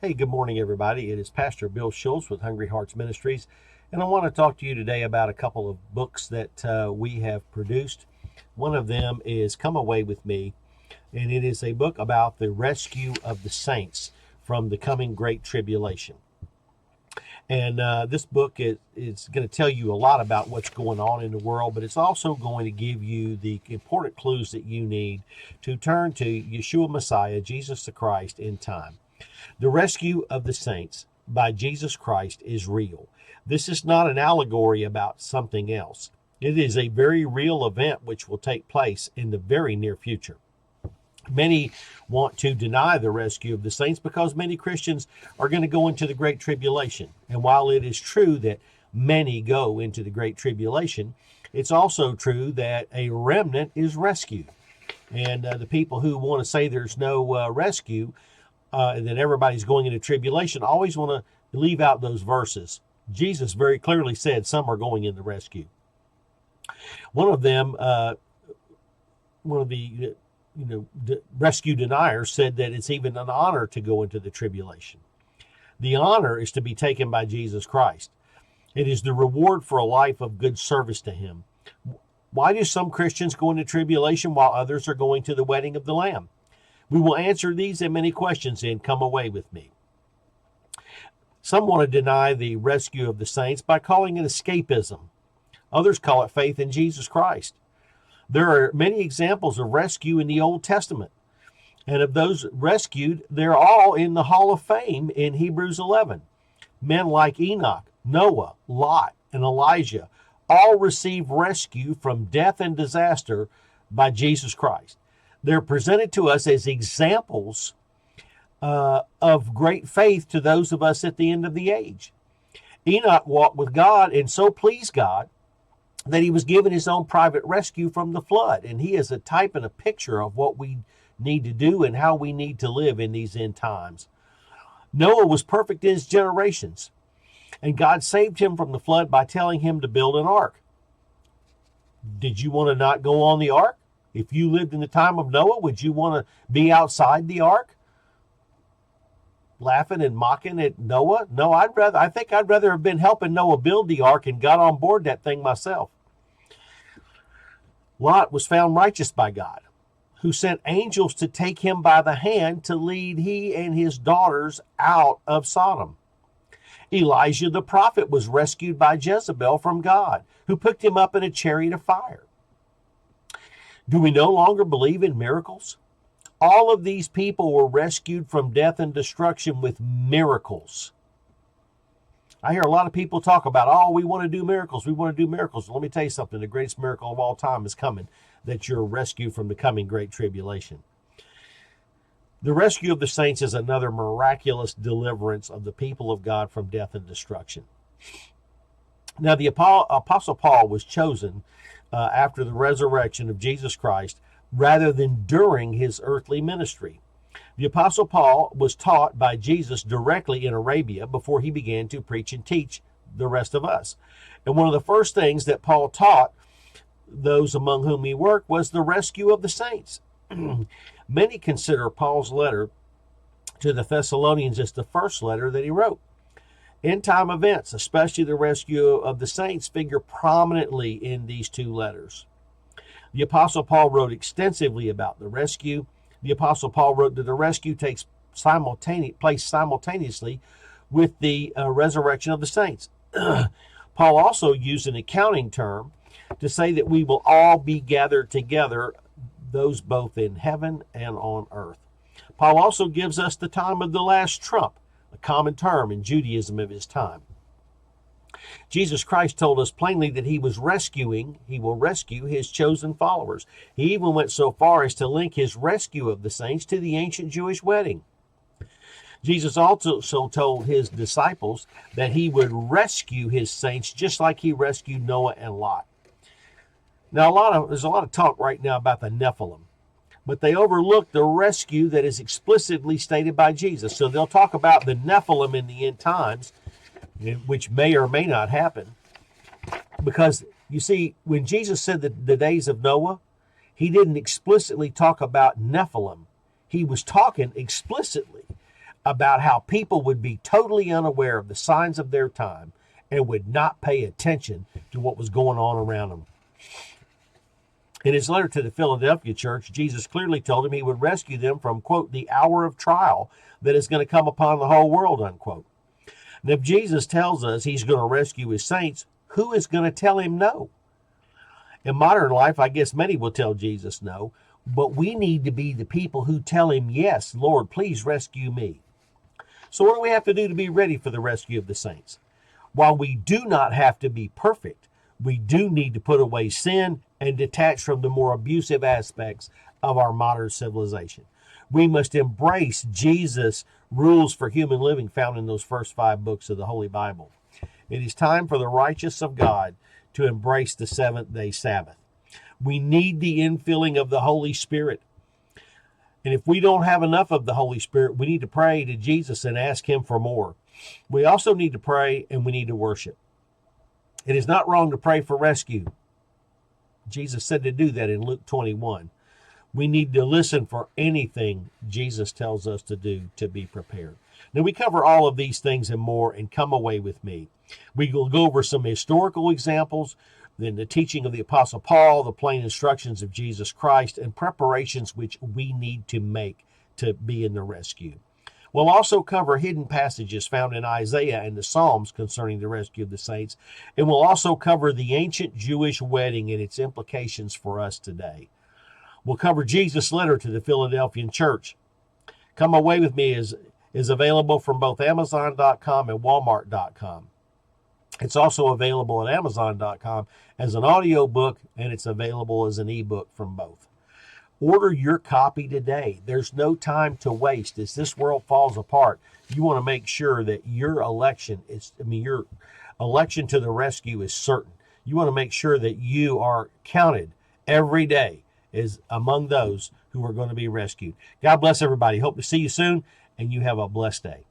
Hey, good morning, everybody. It is Pastor Bill Schultz with Hungry Hearts Ministries, and I want to talk to you today about a couple of books that we have produced. One of them is Come Away With Me, and it is a book about the rescue of the saints from the coming great tribulation. And this book is going to tell you a lot about what's going on in the world, but it's also going to give you the important clues that you need to turn to Yeshua Messiah, Jesus the Christ, in time. The rescue of the saints by Jesus Christ is real. This is not an allegory about something else. It is a very real event which will take place in the very near future. Many want to deny the rescue of the saints because many Christians are going to go into the Great Tribulation. And while it is true that many go into the Great Tribulation, it's also true that a remnant is rescued. And the people who want to say there's no rescue, that everybody's going into tribulation, always want to leave out those verses. Jesus very clearly said some are going in the rescue. One of them, one of the rescue deniers said that it's even an honor to go into the tribulation. The honor is to be taken by Jesus Christ. It is the reward for a life of good service to him. Why do some Christians go into tribulation while others are going to the wedding of the Lamb? We will answer these and many questions in Come Away With Me. Some want to deny the rescue of the saints by calling it escapism. Others call it faith in Jesus Christ. There are many examples of rescue in the Old Testament. And of those rescued, they're all in the Hall of Fame in Hebrews 11. Men like Enoch, Noah, Lot, and Elijah all received rescue from death and disaster by Jesus Christ. They're presented to us as examples of great faith to those of us at the end of the age. Enoch walked with God and so pleased God that he was given his own private rescue from the flood. And he is a type and a picture of what we need to do and how we need to live in these end times. Noah was perfect in his generations, and God saved him from the flood by telling him to build an ark. Did you want to not go on the ark? If you lived in the time of Noah, would you want to be outside the ark, laughing and mocking at Noah? No, I think I'd rather have been helping Noah build the ark and got on board that thing myself. Lot was found righteous by God, who sent angels to take him by the hand to lead he and his daughters out of Sodom. Elijah the prophet was rescued by Jezebel from God, who picked him up in a chariot of fire. Do we no longer believe in miracles? All of these people were rescued from death and destruction with miracles. I hear a lot of people talk about, oh, we want to do miracles. We want to do miracles. Let me tell you something. The greatest miracle of all time is coming, that you're rescued from the coming great tribulation. The rescue of the saints is another miraculous deliverance of the people of God from death and destruction. Now, the Apostle Paul was chosen after the resurrection of Jesus Christ rather than during his earthly ministry. The Apostle Paul was taught by Jesus directly in Arabia before he began to preach and teach the rest of us. And one of the first things that Paul taught those among whom he worked was the rescue of the saints. Many consider Paul's letter to the Thessalonians as the first letter that he wrote. End-time events, especially the rescue of the saints, figure prominently in these two letters. The Apostle Paul wrote extensively about the rescue. The Apostle Paul wrote that the rescue takes place simultaneously with the resurrection of the saints. Paul also used an accounting term to say that we will all be gathered together, those both in heaven and on earth. Paul also gives us the time of the last trump, a common term in Judaism of his time. Jesus Christ told us plainly that he will rescue his chosen followers. He even went so far as to link his rescue of the saints to the ancient Jewish wedding. Jesus also told his disciples that he would rescue his saints just like he rescued Noah and Lot. Now, there's a lot of talk right now about the Nephilim, but they overlook the rescue that is explicitly stated by Jesus. So they'll talk about the Nephilim in the end times, which may or may not happen. Because, you see, when Jesus said the days of Noah, he didn't explicitly talk about Nephilim. He was talking explicitly about how people would be totally unaware of the signs of their time and would not pay attention to what was going on around them. In his letter to the Philadelphia church, Jesus clearly told him he would rescue them from, quote, the hour of trial that is going to come upon the whole world, unquote. And if Jesus tells us he's going to rescue his saints, who is going to tell him no? In modern life, I guess many will tell Jesus no, but we need to be the people who tell him, yes, Lord, please rescue me. So what do we have to do to be ready for the rescue of the saints? While we do not have to be perfect, we do need to put away sin and detach from the more abusive aspects of our modern civilization. We must embrace Jesus' rules for human living found in those first 5 books of the Holy Bible. It is time for the righteous of God to embrace the seventh-day Sabbath. We need the infilling of the Holy Spirit. And if we don't have enough of the Holy Spirit, we need to pray to Jesus and ask him for more. We also need to pray and we need to worship. It is not wrong to pray for rescue. Jesus said to do that in Luke 21. We need to listen for anything Jesus tells us to do to be prepared. Now, we cover all of these things and more in Come Away With Me. We will go over some historical examples, then the teaching of the Apostle Paul, the plain instructions of Jesus Christ, and preparations which we need to make to be in the rescue. We'll also cover hidden passages found in Isaiah and the Psalms concerning the rescue of the saints, and we'll also cover the ancient Jewish wedding and its implications for us today. We'll cover Jesus' letter to the Philadelphian church. Come Away With Me is available from both Amazon.com and Walmart.com. It's also available at Amazon.com as an audio book, and it's available as an ebook from both. Order your copy today. There's no time to waste. As this world falls apart, you want to make sure that your election to the rescue is certain. You want to make sure that you are counted every day as among those who are going to be rescued. God bless everybody. Hope to see you soon, and you have a blessed day.